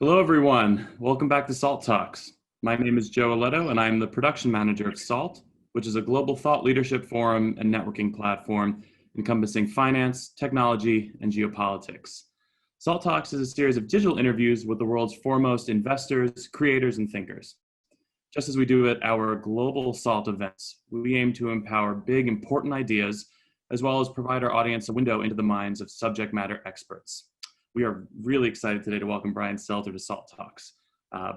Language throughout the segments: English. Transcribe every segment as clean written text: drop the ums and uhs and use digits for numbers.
Hello, everyone. Welcome back to SALT Talks. My name is Joe Aletto, and I'm the production manager of SALT, which is a global thought leadership forum and networking platform encompassing finance, technology, and geopolitics. SALT Talks is a series of digital interviews with the world's foremost investors, creators, and thinkers. Just as we do at our global SALT events, we aim to empower big, important ideas, as well as provide our audience a window into the minds of subject matter experts. We are really excited today to welcome Brian Stelter to SALT Talks.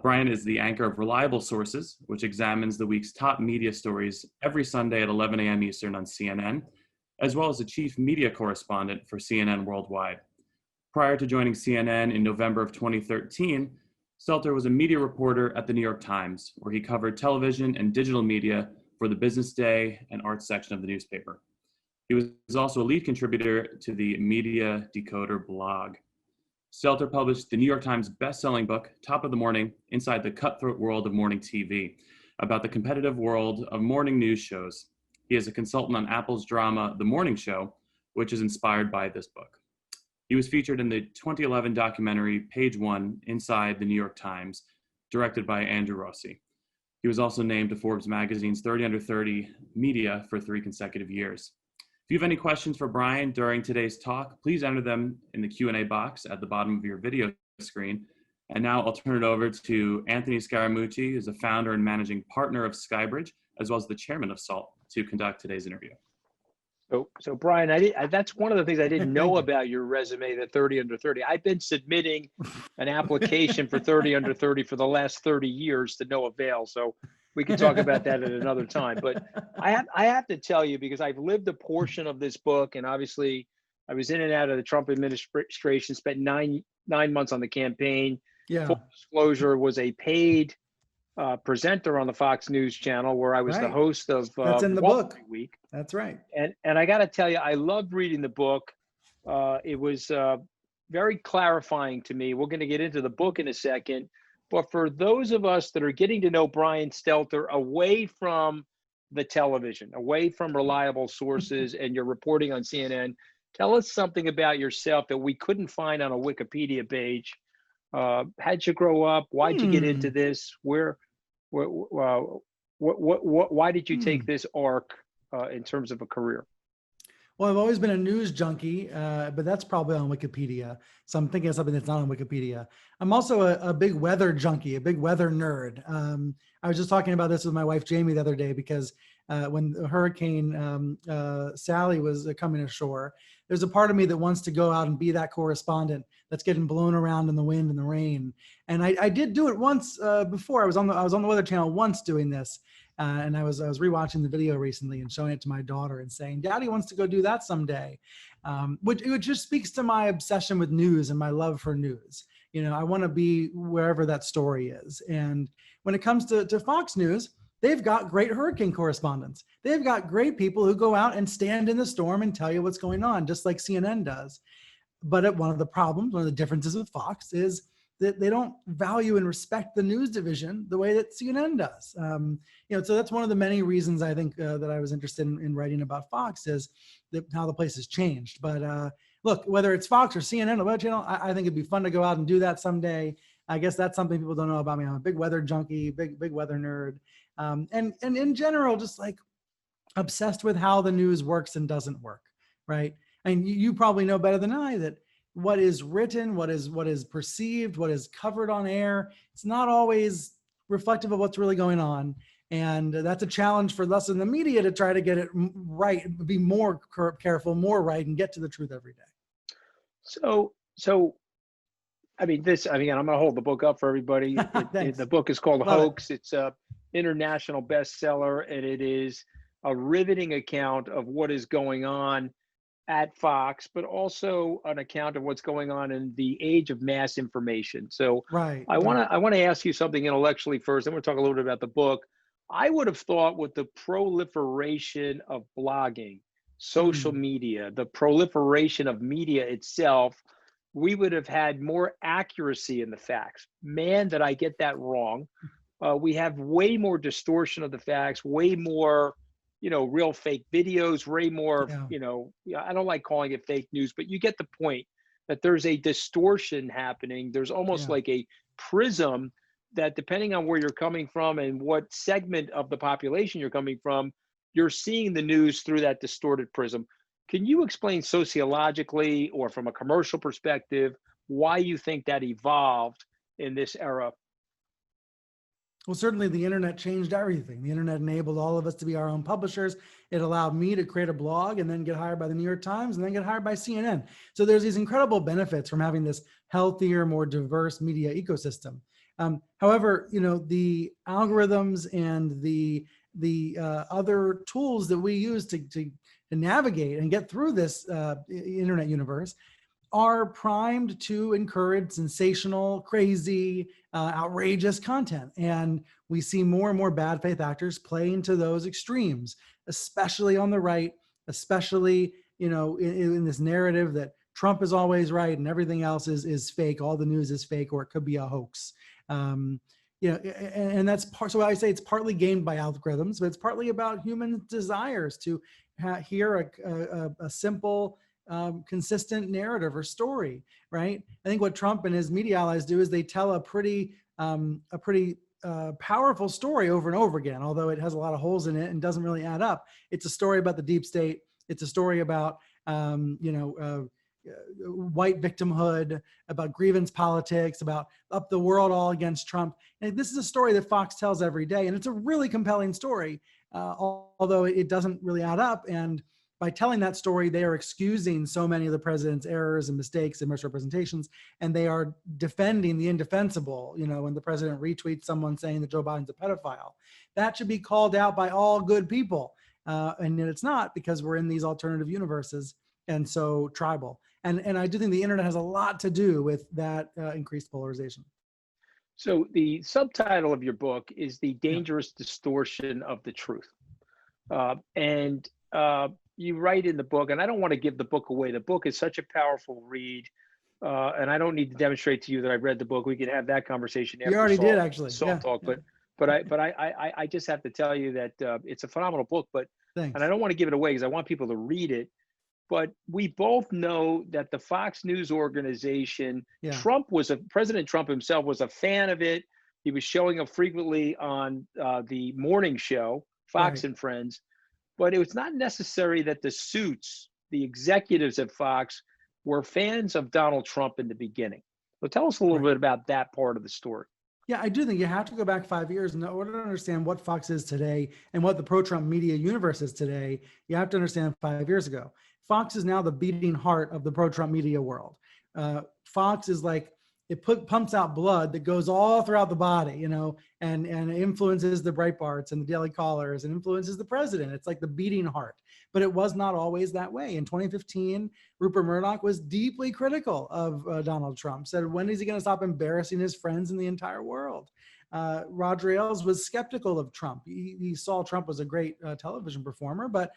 Brian is the anchor of Reliable Sources, which examines the week's top media stories every Sunday at 11 a.m. Eastern on CNN, as well as the Chief Media Correspondent for CNN Worldwide. Prior to joining CNN in November of 2013, Stelter was a media reporter at the New York Times, where he covered television and digital media for the Business Day and Arts section of the newspaper. He was also a lead contributor to the Media Decoder blog. Stelter published the New York Times best-selling book, Top of the Morning, Inside the Cutthroat World of Morning TV, about the competitive world of morning news shows. He is a consultant on Apple's drama, The Morning Show, which is inspired by this book. He was featured in the 2011 documentary Page One, Inside the New York Times, directed by Andrew Rossi. He was also named to Forbes magazine's 30 Under 30 media for 3 consecutive years. If you have any questions for Brian during today's talk, please enter them in the Q&A box at the bottom of your video screen. And now I'll turn it over to Anthony Scaramucci, who's the founder and managing partner of Skybridge, as well as the chairman of SALT, to conduct today's interview. So Brian, that's one of the things I didn't know about your resume, the 30 Under 30. I've been submitting an application for 30 Under 30 for the last 30 years to no avail. So we can talk about that at another time. But I have to tell you, because I've lived a portion of this book, and obviously I was in and out of the Trump administration, spent nine months on the campaign. Yeah. Full disclosure, was a paid presenter on the Fox News channel, where I was the host of that's in the Wall book. Street Week. That's right. And I got to tell you, I loved reading the book. It was very clarifying to me. We're going to get into the book in a second. But for those of us that are getting to know Brian Stelter away from the television, away from reliable sources, and you're reporting on CNN, tell us something about yourself that we couldn't find on a Wikipedia page. How'd you grow up? Why'd you get into this? Why did you take this arc in terms of a career? Well, I've always been a news junkie, but that's probably on Wikipedia. So I'm thinking of something that's not on Wikipedia. I'm also a big weather junkie, a big weather nerd. I was just talking about this with my wife, Jamie, the other day, because when Hurricane Sally was coming ashore, there's a part of me that wants to go out and be that correspondent that's getting blown around in the wind and the rain. And I did do it once before. I was on the Weather Channel once doing this. And I was rewatching the video recently and showing it to my daughter and saying, Daddy wants to go do that someday, which just speaks to my obsession with news and my love for news. You know, I want to be wherever that story is. And when it comes to Fox News, they've got great hurricane correspondents. They've got great people who go out and stand in the storm and tell you what's going on, just like CNN does. But one of the differences with Fox is that they don't value and respect the news division the way that CNN does. So that's one of the many reasons I think that I was interested in writing about Fox, is how the place has changed. But look, whether it's Fox or CNN or Weather Channel, I think it'd be fun to go out and do that someday. I guess that's something people don't know about me. I'm a big weather junkie, big weather nerd. And in general, just like obsessed with how the news works and doesn't work, right? And you probably know better than I that what is written, what is perceived, what is covered on air, it's not always reflective of what's really going on. And that's a challenge for us in the media to try to get it right, be more careful, more right, and get to the truth every day. So I'm going to hold the book up for everybody. The book is called Hoax. It's a international bestseller, and it is a riveting account of what is going on at Fox, but also an account of what's going on in the age of mass information. So I want to ask you something intellectually first, then we'll talk a little bit about the book. I would have thought with the proliferation of blogging, social media, the proliferation of media itself, we would have had more accuracy in the facts. Man, did I get that wrong. We have way more distortion of the facts, way more real fake videos, way more, I don't like calling it fake news, but you get the point that there's a distortion happening. There's almost like a prism that, depending on where you're coming from and what segment of the population you're coming from, you're seeing the news through that distorted prism. Can you explain sociologically or from a commercial perspective why you think that evolved in this era? Well, certainly the internet changed everything. The internet enabled all of us to be our own publishers. It allowed me to create a blog and then get hired by the New York Times and then get hired by CNN. So there's these incredible benefits from having this healthier, more diverse media ecosystem. However, the algorithms and the other tools that we use to navigate and get through this internet universe are primed to encourage sensational, crazy, outrageous content. And we see more and more bad faith actors play into those extremes, especially on the right, especially, in this narrative that Trump is always right and everything else is fake. All the news is fake, or it could be a hoax. And that's part. So I say it's partly gained by algorithms, but it's partly about human desires to hear a simple, consistent narrative or story, right? I think what Trump and his media allies do is they tell a pretty powerful story over and over again, although it has a lot of holes in it and doesn't really add up. It's a story about the deep state. It's a story about white victimhood, about grievance politics, about up the world all against Trump. And this is a story that Fox tells every day, and it's a really compelling story, although it doesn't really add up. And by telling that story, they are excusing so many of the president's errors and mistakes and misrepresentations, and they are defending the indefensible. When the president retweets someone saying that Joe Biden's a pedophile, that should be called out by all good people. And yet it's not, because we're in these alternative universes and so tribal. And I do think the internet has a lot to do with that increased polarization. So the subtitle of your book is The Dangerous Distortion of the Truth. You write in the book, and I don't want to give the book away. The book is such a powerful read, and I don't need to demonstrate to you that I read the book. We could have that conversation after. You already did, actually. Salt talk, yeah. But I just have to tell you that it's a phenomenal book. Thanks. And I don't want to give it away because I want people to read it. But we both know that the Fox News organization, President Trump himself was a fan of it. He was showing up frequently on the morning show, Fox and Friends. But it was not necessary that the suits, the executives at Fox, were fans of Donald Trump in the beginning. So tell us a little bit about that part of the story. Yeah, I do think you have to go back 5 years in order to understand what Fox is today and what the pro-Trump media universe is today. You have to understand 5 years ago. Fox is now the beating heart of the pro-Trump media world. Fox is like, it pumps out blood that goes all throughout the body, and influences the Breitbarts and the Daily Callers and influences the president. It's like the beating heart. But it was not always that way. In 2015, Rupert Murdoch was deeply critical of Donald Trump, said, when is he going to stop embarrassing his friends in the entire world? Roger Ailes was skeptical of Trump. He saw Trump was a great television performer, but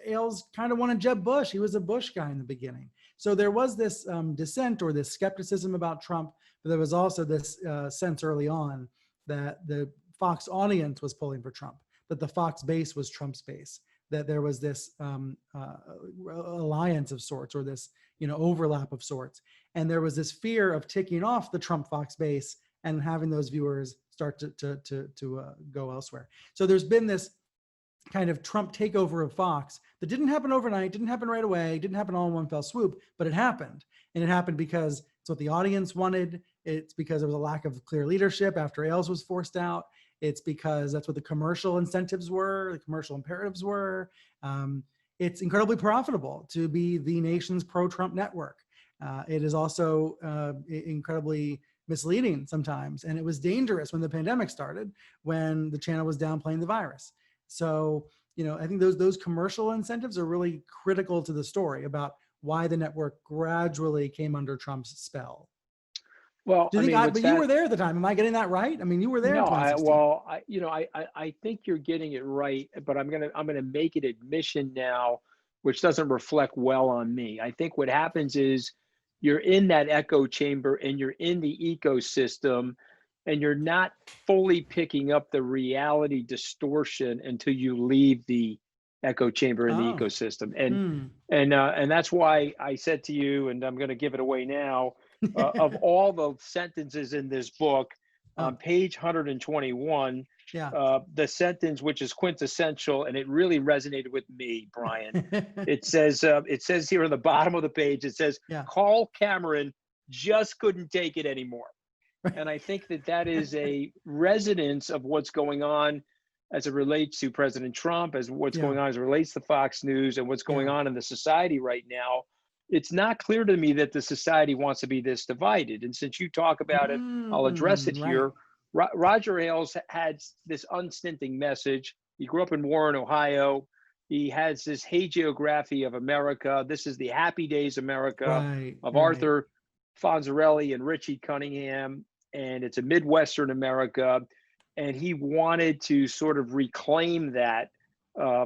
Ailes kind of wanted Jeb Bush. He was a Bush guy in the beginning. So there was this dissent or this skepticism about Trump, but there was also this sense early on that the Fox audience was pulling for Trump, that the Fox base was Trump's base, that there was this alliance of sorts, or this overlap of sorts. And there was this fear of ticking off the Trump Fox base and having those viewers start to go elsewhere. So there's been this kind of Trump takeover of Fox that didn't happen overnight, didn't happen right away, didn't happen all in one fell swoop, but it happened. And it happened because it's what the audience wanted. It's because there was a lack of clear leadership after Ailes was forced out. It's because that's what the commercial incentives were, the commercial imperatives were. It's incredibly profitable to be the nation's pro-Trump network. It is also incredibly misleading sometimes. And it was dangerous when the pandemic started, when the channel was downplaying the virus. So, I think those commercial incentives are really critical to the story about why the network gradually came under Trump's spell. Well, but you were there at the time. Am I getting that right? I mean, you were there. No, I think you're getting it right, but I'm gonna make an admission now, which doesn't reflect well on me. I think what happens is you're in that echo chamber and you're in the ecosystem, and you're not fully picking up the reality distortion until you leave the echo chamber in the ecosystem. And that's why I said to you, and I'm going to give it away now, of all the sentences in this book, on Oh. page 121, Yeah. the sentence which is quintessential, and it really resonated with me, Brian. It says here on the bottom of the page, it says, Yeah. Carl Cameron just couldn't take it anymore. And I think that is a resonance of what's going on as it relates to President Trump, as what's going on as it relates to Fox News, and what's going on in the society right now. It's not clear to me that the society wants to be this divided. And since you talk about it, I'll address it here. Roger Ailes had this unstinting message. He grew up in Warren, Ohio. He has this hagiography of America. This is the happy days America of Arthur Fonzarelli and Richie Cunningham. And it's a Midwestern America. And he wanted to sort of reclaim that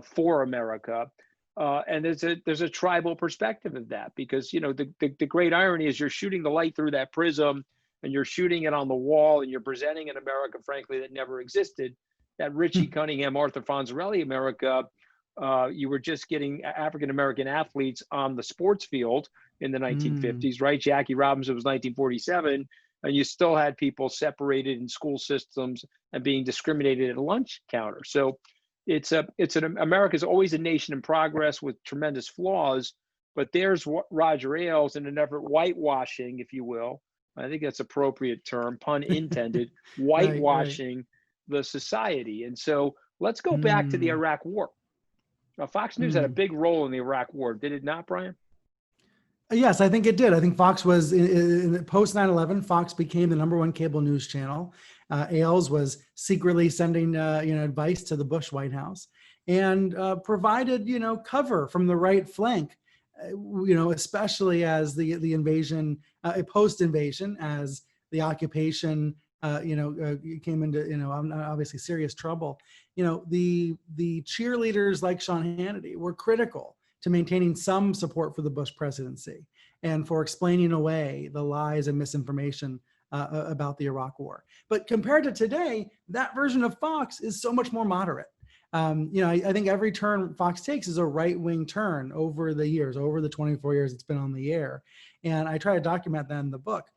for America. And there's a tribal perspective of that, because, you know, the great irony is you're shooting the light through that prism, and you're shooting it on the wall, and you're presenting an America, frankly, that never existed. That Richie Cunningham, Arthur Fonzarelli America, you were just getting African-American athletes on the sports field in the 1950s, right? Jackie Robinson was 1947, and you still had people separated in school systems and being discriminated at a lunch counter. So America's always a nation in progress with tremendous flaws, but there's Roger Ailes in an effort whitewashing, if you will. I think that's appropriate term, pun intended, whitewashing the society. And so let's go back to the Iraq War. Now, Fox News had a big role in the Iraq War, did it not, Brian? Yes, I think it did. I think Fox was in post 9/11. Fox became the #1 cable news channel. Ailes was secretly sending advice to the Bush White House, and provided cover from the right flank. Especially as the invasion, post-invasion, as the occupation, came into obviously serious trouble. The cheerleaders like Sean Hannity were critical to maintaining some support for the Bush presidency and for explaining away the lies and misinformation about the Iraq War. But compared to today, that version of Fox is so much more moderate. I think every turn Fox takes is a right-wing turn over the years, over the 24 years it's been on the air. And I try to document that in the book.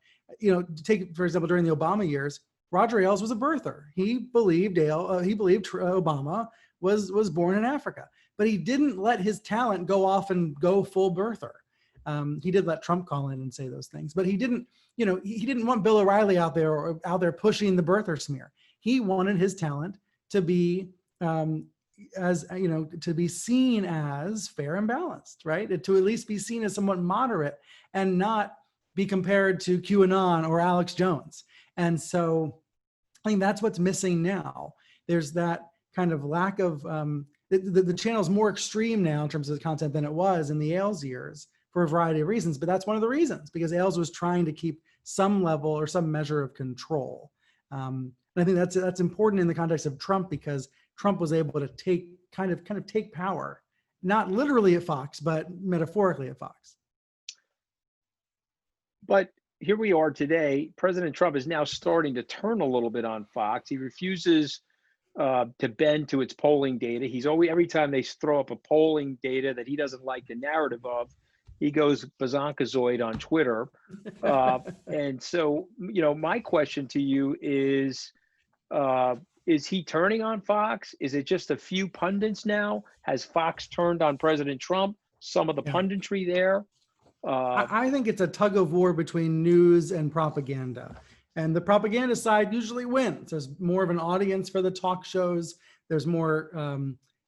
Take, for example, during the Obama years, Roger Ailes was a birther. He believed Obama was born in Africa, but he didn't let his talent go off and go full birther. He did let Trump call in and say those things, but he didn't want Bill O'Reilly out there pushing the birther smear. He wanted his talent to be to be seen as fair and balanced, right? To at least be seen as somewhat moderate and not be compared to QAnon or Alex Jones. And so I think that's what's missing now. There's that kind of lack of, the channel's more extreme now in terms of the content than it was in the Ailes years for a variety of reasons, but that's one of the reasons, because Ailes was trying to keep some level or some measure of control. And I think that's important in the context of Trump, because Trump was able to take power, not literally at Fox, but metaphorically at Fox. But here we are today. President Trump is now starting to turn a little bit on Fox. He refuses to bend to its polling data. He's always, every time they throw up a polling data that he doesn't like the narrative of, he goes bazonkazoid on Twitter. And so, my question to you is he turning on Fox? Is it just a few pundits now? Has Fox turned on President Trump? Some of the punditry there? I think it's a tug of war between news and propaganda. And the propaganda side usually wins. There's more of an audience for the talk shows. There's more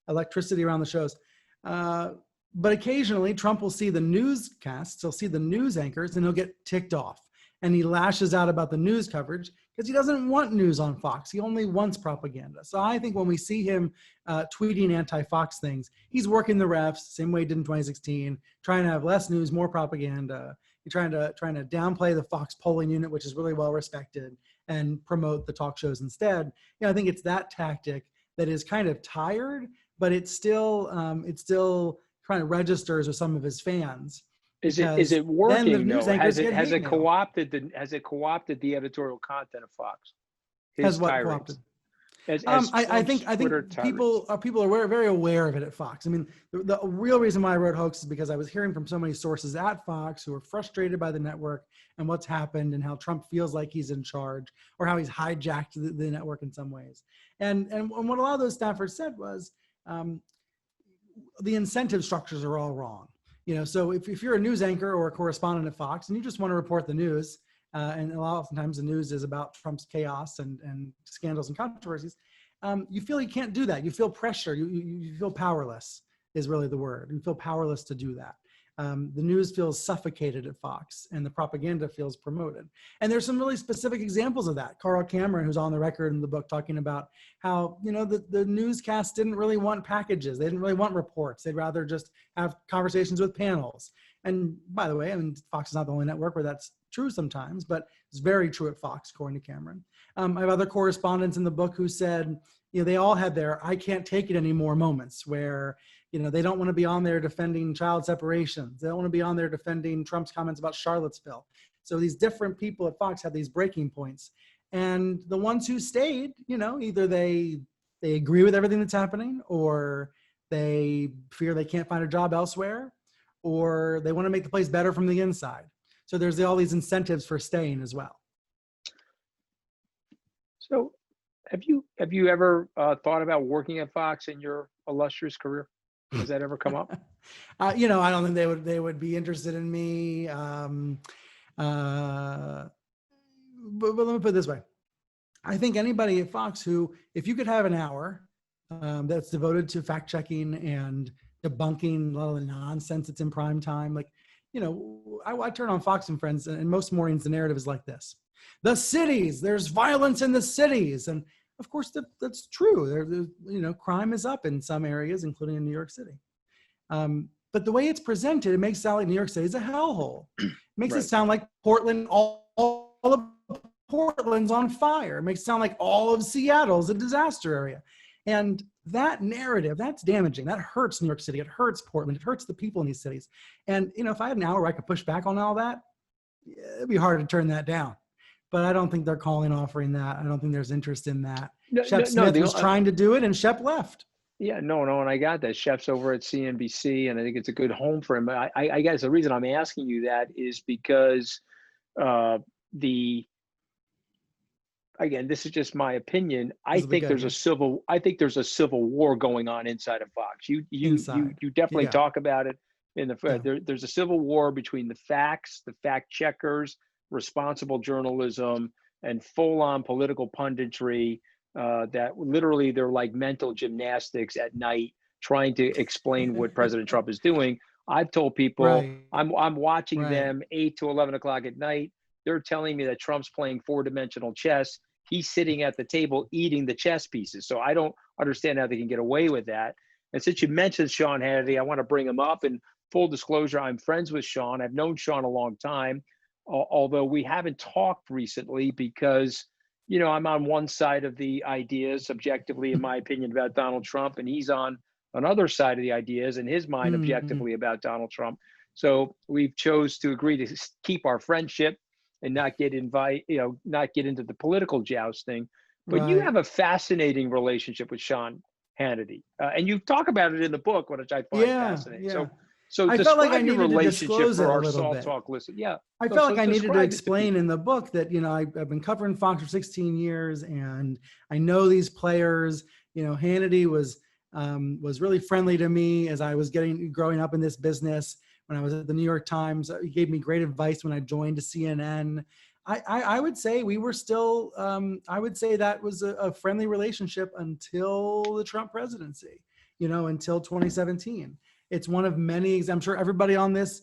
electricity around the shows. But occasionally Trump will see the newscasts, he'll see the news anchors, and he'll get ticked off. And he lashes out about the news coverage because he doesn't want news on Fox. He only wants propaganda. So I think when we see him tweeting anti-Fox things, he's working the refs, same way he did in 2016, trying to have less news, more propaganda. He's trying to downplay the Fox polling unit, which is really well respected, and promote the talk shows instead. I think it's that tactic that is kind of tired, but it's still trying to register with some of his fans. Is it working though? Has it co-opted the editorial content of Fox? Has what co-opted? I think Twitter tyrants. people are very aware of it at Fox. I mean, the real reason why I wrote Hoax is because I was hearing from so many sources at Fox who are frustrated by the network and what's happened and how Trump feels like he's in charge or how he's hijacked the network in some ways. And what a lot of those staffers said was the incentive structures are all wrong. So if you're a news anchor or a correspondent at Fox and you just want to report the news, and oftentimes the news is about Trump's chaos and scandals and controversies, you feel you can't do that. You feel pressure. You feel powerless is really the word. You feel powerless to do that. The news feels suffocated at Fox and the propaganda feels promoted. And there's some really specific examples of that. Carl Cameron, who's on the record in the book talking about how, the newscast didn't really want packages. They didn't really want reports. They'd rather just have conversations with panels. And by the way, Fox is not the only network where that's true sometimes, but it's very true at Fox, according to Cameron. I have other correspondents in the book who said, they all had their I can't take it anymore moments where, they don't want to be on there defending child separations. They don't want to be on there defending Trump's comments about Charlottesville. So these different people at Fox had these breaking points. And the ones who stayed, either they agree with everything that's happening, or they fear they can't find a job elsewhere, or they want to make the place better from the inside. So there's all these incentives for staying as well. So have you ever thought about working at Fox in your illustrious career? Has that ever come up? I don't think they would be interested in me. But let me put it this way. I think anybody at Fox who, if you could have an hour that's devoted to fact checking and debunking a lot of the nonsense that's in prime time, I turn on Fox and Friends, and most mornings the narrative is like this: the cities, there's violence in the cities, and of course that's true. Crime is up in some areas, including in New York City. But the way it's presented, it makes it sound like New York City is a hellhole. It makes it sound like Portland, all of Portland's on fire. It makes it sound like all of Seattle's a disaster area. And that narrative, that's damaging. That hurts New York City. It hurts Portland. It hurts the people in these cities. And, if I had an hour where I could push back on all that, it'd be hard to turn that down. But I don't think they're offering that. I don't think there's interest in that. Shep Smith was trying to do it, and Shep left. Yeah, no, and I got that. Shep's over at CNBC, and I think it's a good home for him. I guess the reason I'm asking you that is because again, this is just my opinion. I think there's a civil war going on inside of Fox. You definitely talk about it in there's a civil war between the facts, the fact checkers, responsible journalism, and full-on political punditry that literally they're like mental gymnastics at night trying to explain what President Trump is doing. I've told people I'm watching them 8 to 11 o'clock at night. They're telling me that Trump's playing four-dimensional chess. He's sitting at the table eating the chess pieces. So I don't understand how they can get away with that. And since you mentioned Sean Hannity, I want to bring him up. And full disclosure, I'm friends with Sean. I've known Sean a long time, although we haven't talked recently because, I'm on one side of the ideas, objectively, in my opinion, about Donald Trump, and he's on another side of the ideas, in his mind, objectively, about Donald Trump. So we've chose to agree to keep our friendship and not get into the political jousting. But you have a fascinating relationship with Sean Hannity, and you talk about it in the book, which I find fascinating. Yeah. So I felt like I needed to disclose it a little bit. Talk listen. Yeah. I felt like I needed to explain in the book that, I've been covering Fox for 16 years and I know these players. Hannity was really friendly to me as I was growing up in this business. When I was at the New York Times, he gave me great advice when I joined CNN. I would say we were still, I would say that was a friendly relationship until the Trump presidency, until 2017. It's one of many, I'm sure everybody on this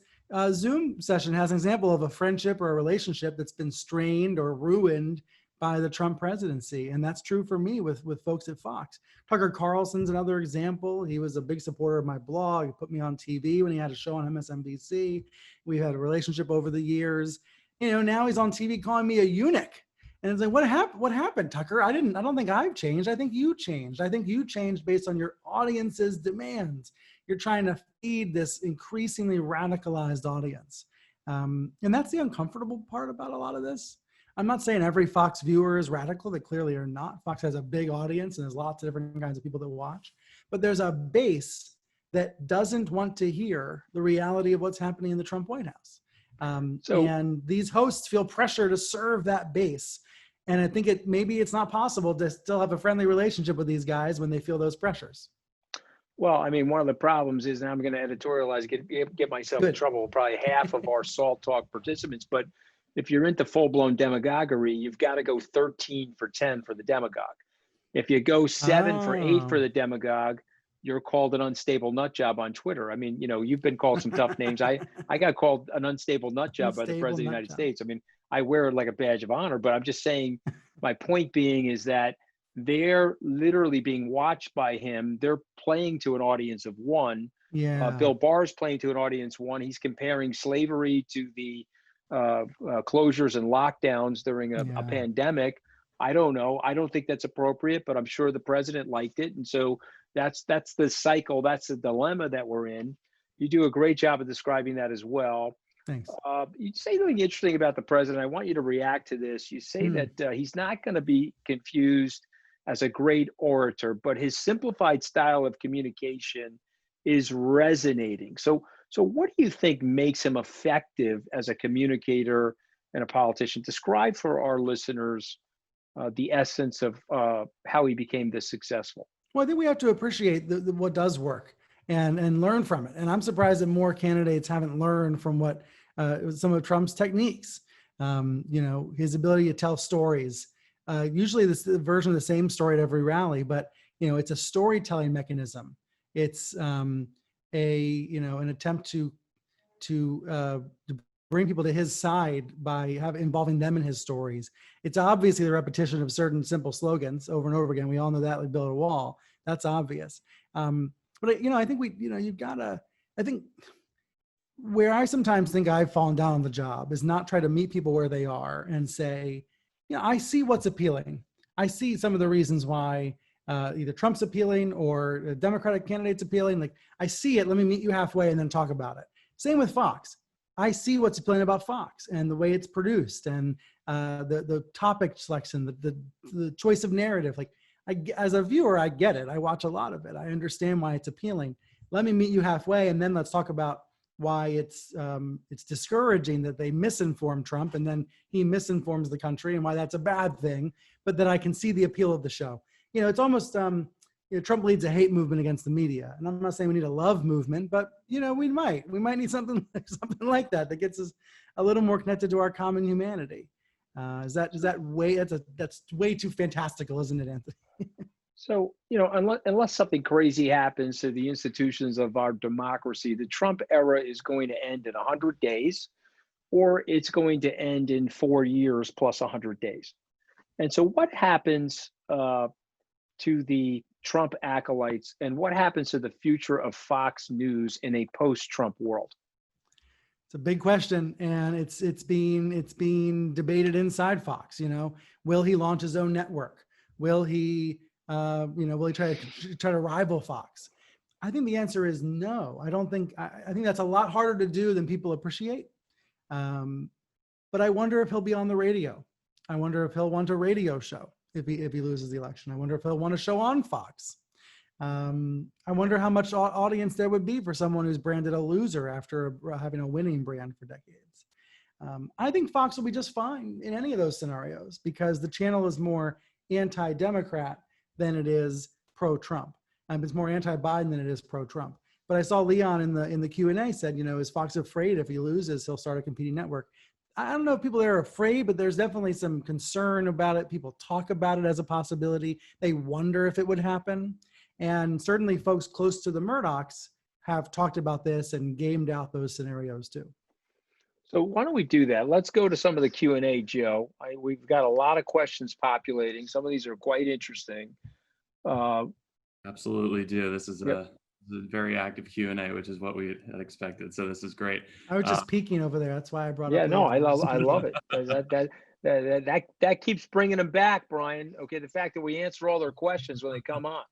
Zoom session has an example of a friendship or a relationship that's been strained or ruined by the Trump presidency. And that's true for me with folks at Fox. Tucker Carlson's another example. He was a big supporter of my blog. He put me on TV when he had a show on MSNBC. We had a relationship over the years. Now he's on TV calling me a eunuch. And it's like, what happened, Tucker? I don't think I've changed. I think you changed. I think you changed based on your audience's demands. You're trying to feed this increasingly radicalized audience. And that's the uncomfortable part about a lot of this. I'm not saying every Fox viewer is radical. They clearly are not. Fox has a big audience and there's lots of different kinds of people that watch. But there's a base that doesn't want to hear the reality of what's happening in the Trump White House. And these hosts feel pressure to serve that base. And I think maybe it's not possible to still have a friendly relationship with these guys when they feel those pressures. Well, I mean, one of the problems is, and I'm going to editorialize, get myself in trouble with probably half of our Salt Talk participants, but if you're into full-blown demagoguery, you've got to go 13 for 10 for the demagogue. If you go 7 for 8 for the demagogue, you're called an unstable nut job on Twitter. I mean, you've been called some tough names. I got called an unstable nut job by the president of the United States. I mean, I wear it like a badge of honor, but I'm just saying, my point being is that they're literally being watched by him. They're playing to an audience of one. Yeah. Bill Barr's playing to an audience one. He's comparing slavery to the closures and lockdowns during a pandemic. I don't know. I don't think that's appropriate, but I'm sure the president liked it. And so that's the cycle. That's the dilemma that we're in. You do a great job of describing that as well. Thanks. You say something interesting about the president. I want you to react to this. You say that he's not going to be confused as a great orator, but his simplified style of communication is resonating. So what do you think makes him effective as a communicator and a politician? Describe for our listeners the essence of how he became this successful. Well, I think we have to appreciate what does work and learn from it. And I'm surprised that more candidates haven't learned from what some of Trump's techniques. His ability to tell stories. Usually this is a version of the same story at every rally, but it's a storytelling mechanism. It's an attempt to bring people to his side by involving them in his stories. It's obviously the repetition of certain simple slogans over and over again. We all know that, like build a wall. That's obvious. But I think I think where I sometimes think I've fallen down on the job is not try to meet people where they are and say, I see what's appealing. I see some of the reasons why either Trump's appealing or a Democratic candidate's appealing. Like, I see it. Let me meet you halfway and then talk about it. Same with Fox. I see what's appealing about Fox and the way it's produced and the topic selection, the choice of narrative. Like, as a viewer, I get it. I watch a lot of it. I understand why it's appealing. Let me meet you halfway, and then let's talk about why it's discouraging that they misinform Trump and then he misinforms the country and why that's a bad thing, but that I can see the appeal of the show. It's almost, Trump leads a hate movement against the media. And I'm not saying we need a love movement, but we might need something like that gets us a little more connected to our common humanity. That's way too fantastical, isn't it, Anthony? So, unless something crazy happens to the institutions of our democracy, the Trump era is going to end in 100 days, or it's going to end in 4 years plus 100 days. And so what happens to the Trump acolytes, and what happens to the future of Fox News in a post-Trump world? It's a big question, and it's being debated inside Fox. Will he launch his own network? Will he will he try to rival Fox? I think the answer is no. I think that's a lot harder to do than people appreciate. But I wonder if he'll be on the radio. I wonder if he'll want a radio show if he loses the election. I wonder if he'll want a show on Fox. I wonder how much audience there would be for someone who's branded a loser after having a winning brand for decades. I think Fox will be just fine in any of those scenarios because the channel is more anti-Democrat than it is pro-Trump. It's more anti-Biden than it is pro-Trump. But I saw Leon in the Q&A said, is Fox afraid if he loses, he'll start a competing network? I don't know if people are afraid, but there's definitely some concern about it. People talk about it as a possibility. They wonder if it would happen. And certainly folks close to the Murdochs have talked about this and gamed out those scenarios too. So why don't we do that? Let's go to some of the Q&A, Joe. We've got a lot of questions populating. Some of these are quite interesting. Absolutely do. This is a very active Q&A, which is what we had expected. So this is great. I was just peeking over there. That's why I brought it up. Yeah, no, I love it. That keeps bringing them back, Brian. Okay, the fact that we answer all their questions when they come on.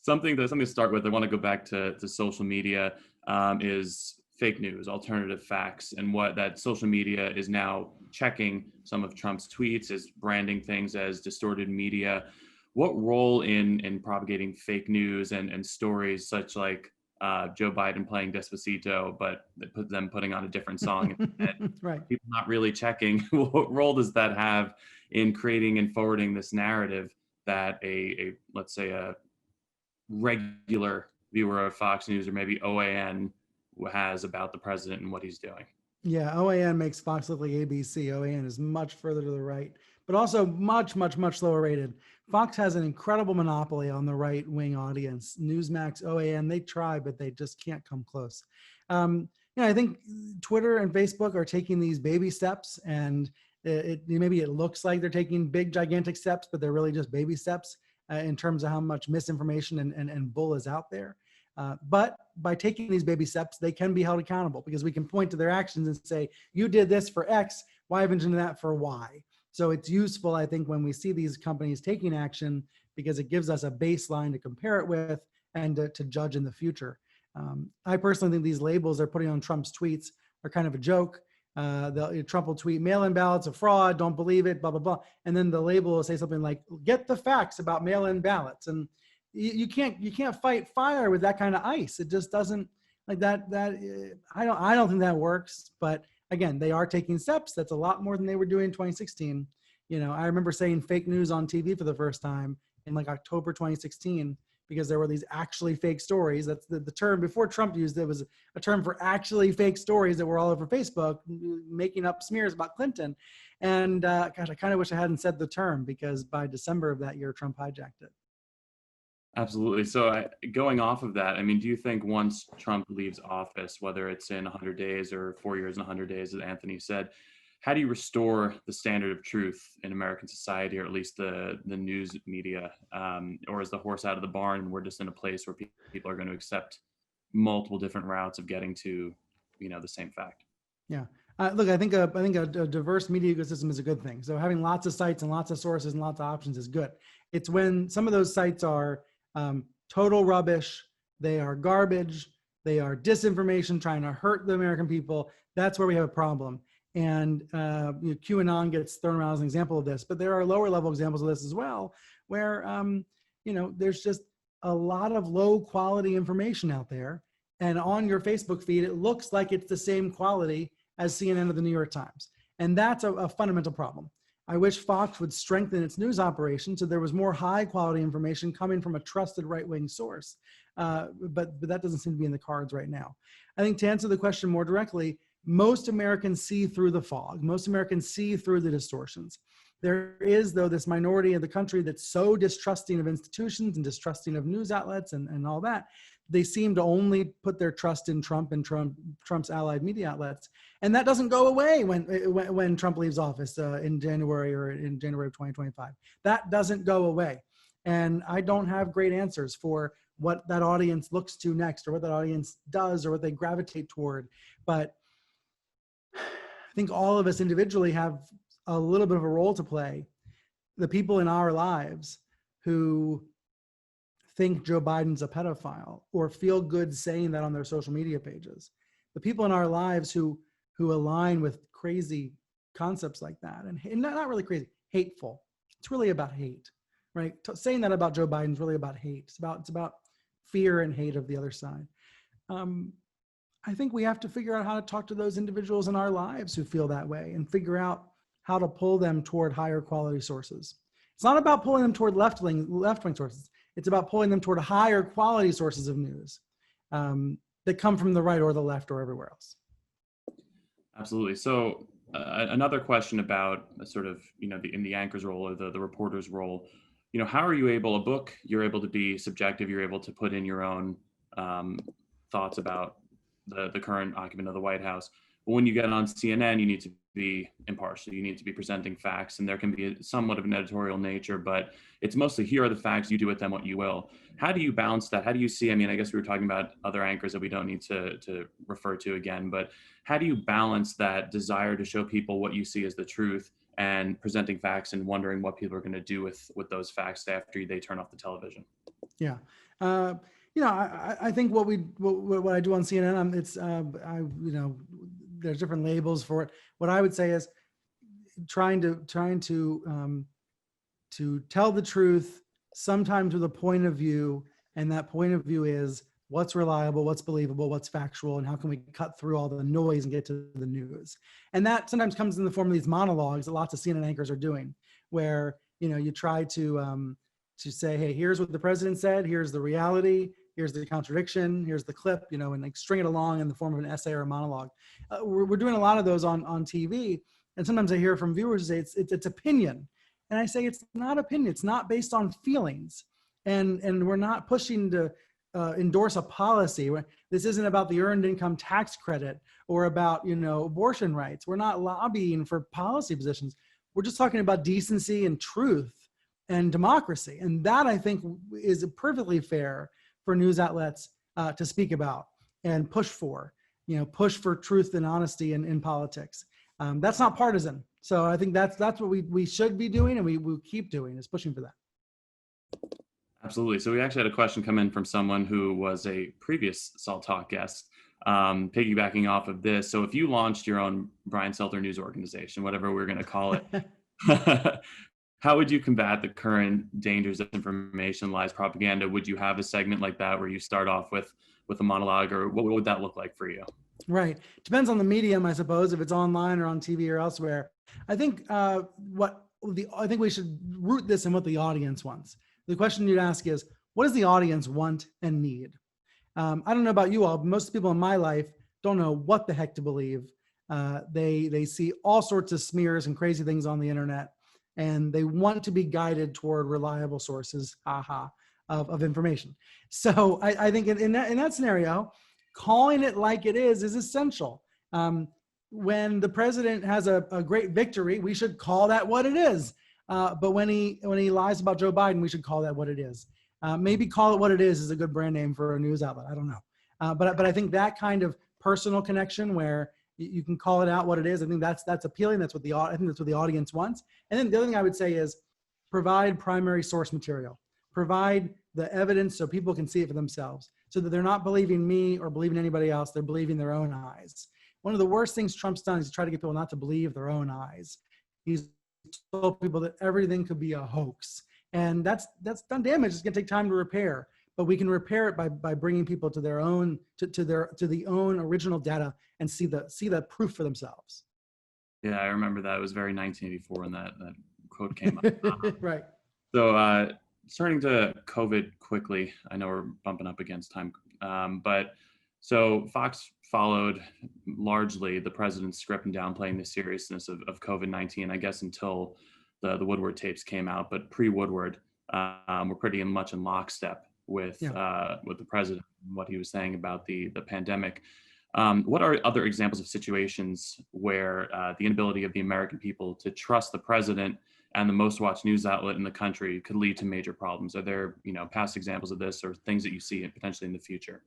Something to start with, I want to go back to social media is fake news, alternative facts, and what that social media is now checking some of Trump's tweets, is branding things as distorted media. What role in propagating fake news and stories such like Joe Biden playing Despacito, but them putting on a different song and Right. people not really checking, what role does that have in creating and forwarding this narrative that let's say a regular viewer of Fox News or maybe OAN has about the president and what he's doing? Yeah, OAN makes Fox look like ABC. OAN is much further to the right, but also much, much, much lower rated. Fox has an incredible monopoly on the right-wing audience. Newsmax, OAN, they try, but they just can't come close. I think Twitter and Facebook are taking these baby steps, and maybe it looks like they're taking big, gigantic steps, but they're really just baby steps in terms of how much misinformation and bull is out there. But by taking these baby steps, they can be held accountable because we can point to their actions and say, you did this for X, why haven't you done that for Y? So it's useful, I think, when we see these companies taking action because it gives us a baseline to compare it with and to judge in the future. I personally think these labels they're putting on Trump's tweets are kind of a joke. Trump will tweet, mail-in ballots are fraud, don't believe it, blah, blah, blah. And then the label will say something like, get the facts about mail-in ballots. And you can't fight fire with that kind of ice. It just doesn't like that. I don't think that works. But again, they are taking steps. That's a lot more than they were doing in 2016. I remember saying fake news on TV for the first time in like October 2016 because there were these actually fake stories. That's the term before Trump used it was a term for actually fake stories that were all over Facebook, making up smears about Clinton. And gosh, I kind of wish I hadn't said the term because by December of that year, Trump hijacked it. Absolutely. So going off of that, I mean, do you think once Trump leaves office, whether it's in 100 days or 4 years and 100 days, as Anthony said, how do you restore the standard of truth in American society, or at least the news media? Or is the horse out of the barn and we're just in a place where people are going to accept multiple different routes of getting to, the same fact? Yeah. Look, I think a diverse media ecosystem is a good thing. So having lots of sites and lots of sources and lots of options is good. It's when some of those sites are total rubbish, they are garbage, they are disinformation trying to hurt the American people. That's where we have a problem. And QAnon gets thrown around as an example of this, but there are lower level examples of this as well, where there's just a lot of low quality information out there. And on your Facebook feed, it looks like it's the same quality as CNN or the New York Times. And that's a fundamental problem. I wish Fox would strengthen its news operation so there was more high quality information coming from a trusted right-wing source. But that doesn't seem to be in the cards right now. I think to answer the question more directly, most Americans see through the fog. Most Americans see through the distortions. There is, though, this minority of the country that's so distrusting of institutions and distrusting of news outlets and all that. They seem to only put their trust in Trump and Trump's allied media outlets. And that doesn't go away when Trump leaves office in January or in January of 2025. That doesn't go away. And I don't have great answers for what that audience looks to next or what that audience does or what they gravitate toward. But I think all of us individually have a little bit of a role to play. The people in our lives who think Joe Biden's a pedophile or feel good saying that on their social media pages. The people in our lives who align with crazy concepts like that, and not really crazy, hateful. It's really about hate, right? Saying that about Joe Biden is really about hate. It's about fear and hate of the other side. I think we have to figure out how to talk to those individuals in our lives who feel that way and figure out how to pull them toward higher quality sources. It's not about pulling them toward left-wing sources. It's about pulling them toward higher quality sources of news that come from the right or the left or everywhere else. Absolutely. So another question about sort of, in the anchor's role or the reporter's role, how are you able, a book, you're able to be subjective, you're able to put in your own thoughts about the current occupant of the White House. But when you get on CNN, you need to be impartial. You need to be presenting facts, and there can be somewhat of an editorial nature, but it's mostly here are the facts, you do with them what you will. How do you balance that? How do you see, I guess we were talking about other anchors that we don't need to refer to again, but how do you balance that desire to show people what you see as the truth and presenting facts and wondering what people are going to do with those facts after they turn off the television? Yeah. I think what I do on CNN, there's different labels for it. What I would say is trying to tell the truth, sometimes with a point of view, and that point of view is what's reliable, what's believable, what's factual, and how can we cut through all the noise and get to the news. And that sometimes comes in the form of these monologues that lots of CNN anchors are doing, where you try to say, hey, here's what the president said, here's the reality, here's the contradiction, here's the clip, and like string it along in the form of an essay or a monologue. We're doing a lot of those on TV, and sometimes I hear from viewers say it's opinion, and I say it's not opinion. It's not based on feelings, and we're not pushing to endorse a policy. This isn't about the earned income tax credit or about abortion rights. We're not lobbying for policy positions. We're just talking about decency and truth and democracy, and that I think is perfectly fair for news outlets to speak about and push for truth and honesty in politics. That's not partisan. So I think that's what we should be doing, and we keep doing, is pushing for that. Absolutely. So we actually had a question come in from someone who was a previous Salt Talk guest, piggybacking off of this. So if you launched your own Brian Stelter news organization, whatever we're going to call it, how would you combat the current dangers of information, lies, propaganda? Would you have a segment like that where you start off with a monologue, or what would that look like for you? Right. Depends on the medium, I suppose, if it's online or on TV or elsewhere. I think I think we should root this in what the audience wants. The question you'd ask is, what does the audience want and need? I don't know about you all, but most people in my life don't know what the heck to believe. They see all sorts of smears and crazy things on the internet, and they want to be guided toward reliable sources, of information. So I think in that scenario, calling it like it is essential. When the president has a great victory, we should call that what it is. But when he lies about Joe Biden, we should call that what it is. Maybe call it what it is a good brand name for a news outlet. I don't know. But I think that kind of personal connection where you can call it out what it is, I think that's appealing. I think that's what the audience wants. And then the other thing I would say is provide primary source material. Provide the evidence so people can see it for themselves, so that they're not believing me or believing anybody else. They're believing their own eyes. One of the worst things Trump's done is to try to get people not to believe their own eyes. He's told people that everything could be a hoax, and that's done damage. It's going to take time to repair, but we can repair it by bringing people to their own to the own original data and see the proof for themselves. Yeah, I remember that. It was very 1984 when that quote came up. Right. So turning to COVID quickly, I know we're bumping up against time, but so Fox followed largely the president's script and downplaying the seriousness of COVID-19, I guess, until the Woodward tapes came out. But pre-Woodward, we're pretty much in lockstep with the president and what he was saying about the pandemic. What are other examples of situations where the inability of the American people to trust the president and the most watched news outlet in the country could lead to major problems? Are there, past examples of this or things that you see potentially in the future?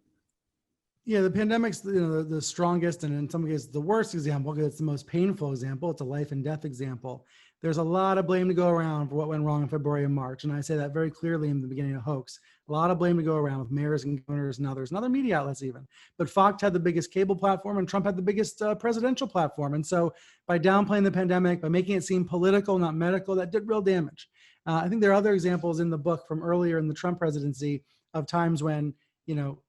Yeah, the pandemic's the strongest, and in some cases the worst example, because it's the most painful example. It's a life and death example. There's a lot of blame to go around for what went wrong in February and March, and I say that very clearly in the beginning of Hoax. A lot of blame to go around with mayors and governors and others, and other media outlets even. But Fox had the biggest cable platform, and Trump had the biggest presidential platform. And so by downplaying the pandemic, by making it seem political, not medical, that did real damage. I think there are other examples in the book from earlier in the Trump presidency of times when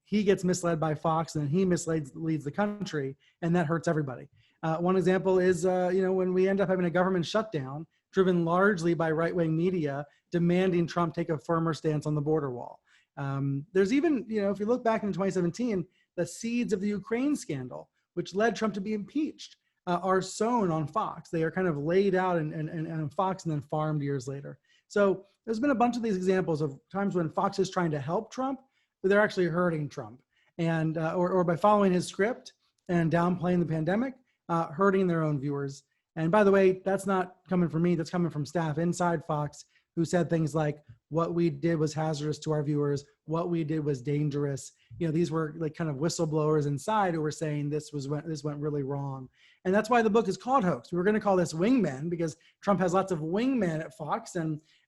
he gets misled by Fox and he leads the country, and that hurts everybody. One example is, when we end up having a government shutdown driven largely by right-wing media demanding Trump take a firmer stance on the border wall. There's even, if you look back in 2017, the seeds of the Ukraine scandal, which led Trump to be impeached, are sown on Fox. They are kind of laid out and Fox and then farmed years later. So there's been a bunch of these examples of times when Fox is trying to help Trump, but they're actually hurting Trump, and or by following his script and downplaying the pandemic, hurting their own viewers. And by the way, that's not coming from me. That's coming from staff inside Fox who said things like, what we did was hazardous to our viewers. What we did was dangerous. These were like kind of whistleblowers inside who were saying this went really wrong. And that's why the book is called Hoax. We were going to call this Wingmen because Trump has lots of wingmen at Fox.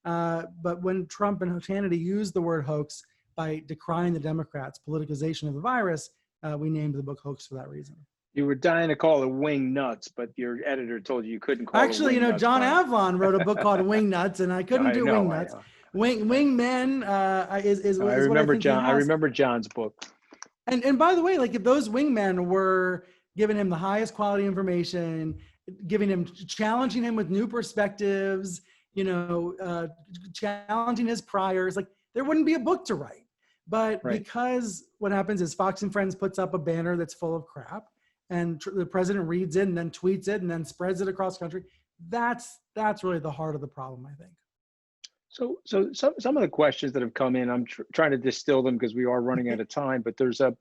But when Trump and Hannity used the word hoax by decrying the Democrats' politicization of the virus, we named the book Hoax for that reason. You were dying to call it wing nuts, but your editor told you couldn't call Actually, it wing nuts. John Brian. Avlon wrote a book called Wing Nuts, and I couldn't do Wing Nuts. Wingmen is what I think John. he has. I remember John's book. And by the way, like if those wingmen were giving him the highest quality information, challenging him with new perspectives, challenging his priors, like there wouldn't be a book to write. But because what happens is Fox and Friends puts up a banner that's full of crap, and the president reads it and then tweets it and then spreads it across the country. That's really the heart of the problem, I think. So some of the questions that have come in, I'm trying to distill them because we are running out of time. But there's a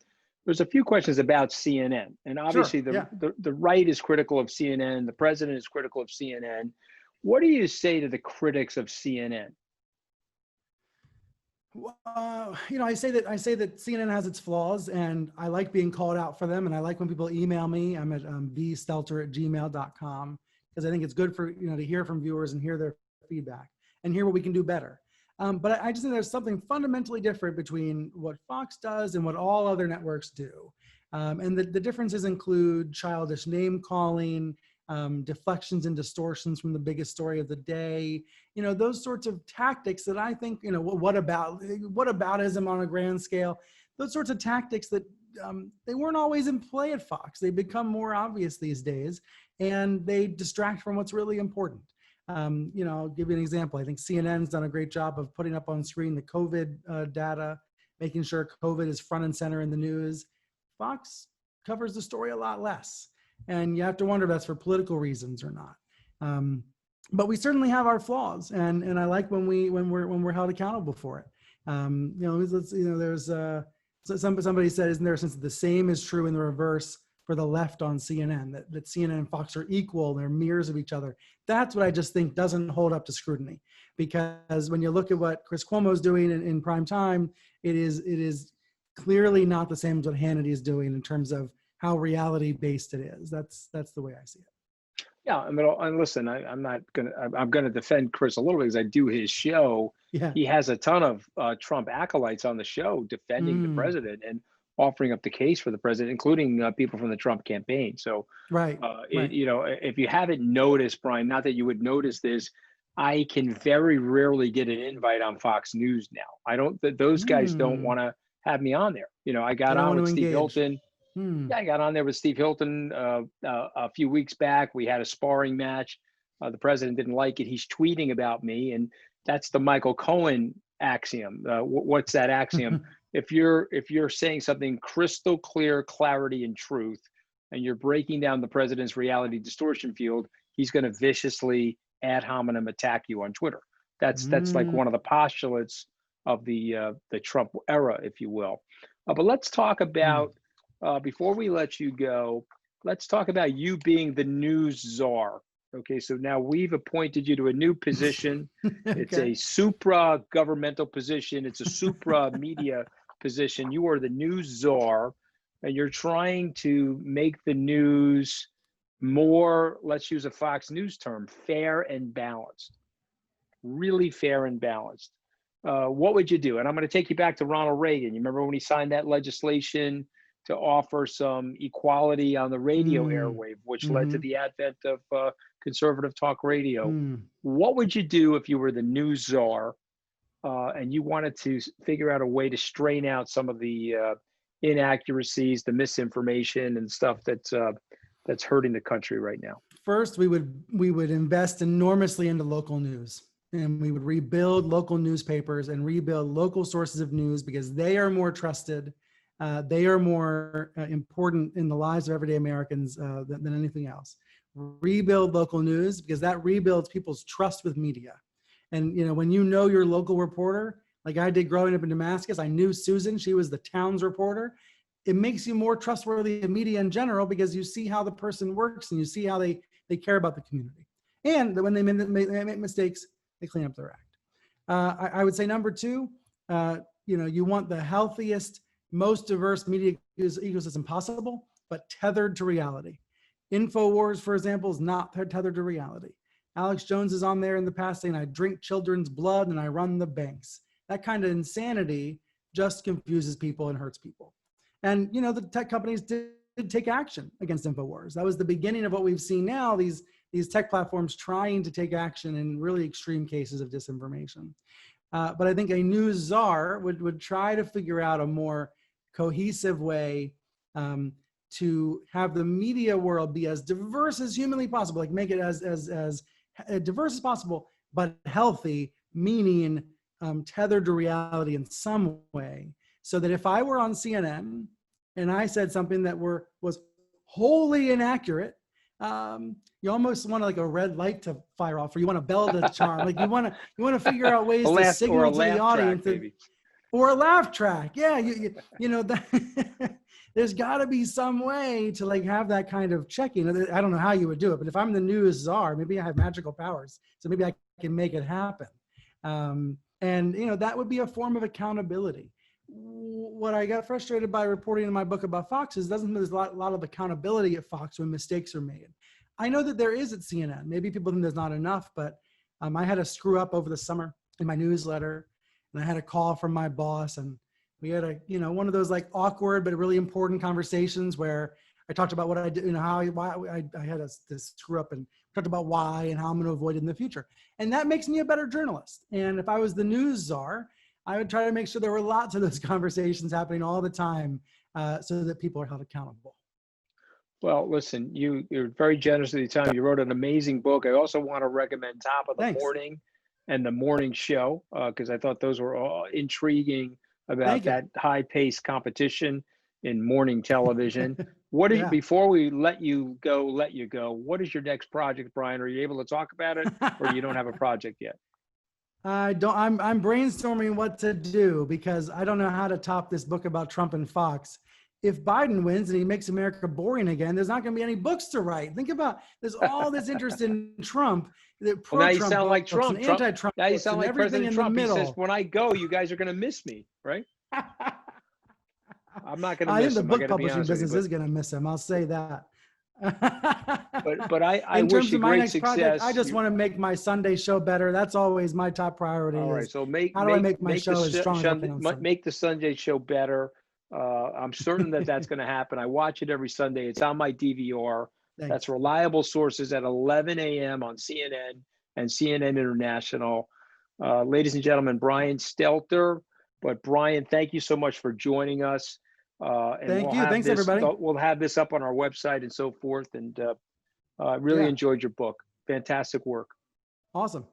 few questions about CNN, and obviously the right is critical of CNN. The president is critical of CNN. What do you say to the critics of CNN? I say that CNN has its flaws, and I like being called out for them. And I like when people email me. I'm at bstelter@gmail.com, because I think it's good for to hear from viewers and hear their feedback and hear what we can do better. But I just think there's something fundamentally different between what Fox does and what all other networks do. And the differences include childish name calling, deflections and distortions from the biggest story of the day, those sorts of tactics that I think, whataboutism on a grand scale, those sorts of tactics that they weren't always in play at Fox. They become more obvious these days, and they distract from what's really important. I'll give you an example. I think CNN's done a great job of putting up on screen the COVID data, making sure COVID is front and center in the news. Fox covers the story a lot less. And you have to wonder if that's for political reasons or not. But we certainly have our flaws, and I like when we're held accountable for it. There's somebody said, isn't there a sense that the same is true in the reverse for the left on CNN, that CNN and Fox are equal, they're mirrors of each other? That's what I just think doesn't hold up to scrutiny, because when you look at what Chris Cuomo is doing in prime time, it is clearly not the same as what Hannity is doing in terms of how reality-based it is. That's the way I see it. Yeah, I mean, and listen, I'm gonna defend Chris a little bit because I do his show. Yeah. He has a ton of Trump acolytes on the show defending the president and offering up the case for the president, including people from the Trump campaign. So, if you haven't noticed, Brian, not that you would notice this, I can very rarely get an invite on Fox News now. I don't. Those guys don't want to have me on there. I got on with Steve Hilton. Yeah, I got on there with Steve Hilton a few weeks back. We had a sparring match. The president didn't like it. He's tweeting about me, and that's the Michael Cohen axiom. What's that axiom? If you're saying something crystal clear, clarity and truth, and you're breaking down the president's reality distortion field, he's going to viciously ad hominem attack you on Twitter. That's like one of the postulates of the Trump era, if you will. But let's talk about. Before we let you go, let's talk about you being the news czar. Okay, so now we've appointed you to a new position. Okay. It's a supra-governmental position. It's a supra-media position. You are the news czar, and you're trying to make the news more, let's use a Fox News term, fair and balanced. Really fair and balanced. What would you do? And I'm going to take you back to Ronald Reagan. You remember when he signed that legislation to offer some equality on the radio airwave, which led to the advent of conservative talk radio. What would you do if you were the news czar and you wanted to figure out a way to strain out some of the inaccuracies, the misinformation and stuff that's hurting the country right now? First, we would invest enormously into local news, and we would rebuild local newspapers and rebuild local sources of news, because they are more trusted. They are more important in the lives of everyday Americans than anything else. Rebuild local news, because that rebuilds people's trust with media. And when your local reporter, like I did growing up in Damascus, I knew Susan, she was the town's reporter. It makes you more trustworthy of media in general, because you see how the person works and you see how they care about the community. And when they make mistakes, they clean up their act. I would say number two, you want the healthiest, most diverse media ecosystem possible, but tethered to reality. InfoWars, for example, is not tethered to reality. Alex Jones is on there in the past saying, I drink children's blood and I run the banks. That kind of insanity just confuses people and hurts people. And, the tech companies did take action against InfoWars. That was the beginning of what we've seen now, these tech platforms trying to take action in really extreme cases of disinformation. But I think a news czar would try to figure out a more cohesive way to have the media world be as diverse as humanly possible, like make it as diverse as possible, but healthy, meaning tethered to reality in some way. So that if I were on CNN and I said something that was wholly inaccurate, you almost want like a red light to fire off, or you want a bell to charm. Like you want to figure out ways to signal to the audience, or a laugh track. Yeah, you know that. There's got to be some way to like have that kind of checking. I don't know how you would do it, but if I'm the news czar, maybe I have magical powers, so maybe I can make it happen. And you know, that would be a form of accountability. What I got frustrated by reporting in my book about Fox is there's a lot of accountability at Fox when mistakes are made. I know that there is at CNN. Maybe people think there's not enough, but I had a screw up over the summer in my newsletter, and I had a call from my boss, and we had one of those like awkward but really important conversations where I talked about what I did, why I had this screw up, and talked about why and how I'm going to avoid it in the future. And that makes me a better journalist. And if I was the news czar, I would try to make sure there were lots of those conversations happening all the time, so that people are held accountable. Well, listen, you're very generous with your time. You wrote an amazing book. I also want to recommend Top of the Thanks. Morning and The Morning Show, because I thought those were all intriguing about that high-paced competition in morning television. What is before we let you go, what is your next project, Brian? Are you able to talk about it, or you don't have a project yet? I'm brainstorming what to do, because I don't know how to top this book about Trump and Fox. If Biden wins and he makes America boring again, there's not going to be any books to write. Think about, there's all this interest in Trump. Well, now you sound like Trump. Anti-Trump. Now you sound like President Trump. He says, when I go, you guys are going to miss me, right? I'm not going to miss him. I think the book publishing business is going to miss him. I'll say that. but I wish you great success. Project, I just want to make my Sunday show better. That's always my top priority. All right, so how do I make my show as strong as make the Sunday show better. I'm certain that's going to happen. I watch it every Sunday. It's on my DVR. Thanks. That's reliable sources at 11 a.m. on CNN and CNN International. Ladies and gentlemen, Brian Stelter. But Brian, thank you so much for joining us. Thank you. Thanks, everybody. We'll have this up on our website and so forth. And really enjoyed your book. Fantastic work. Awesome.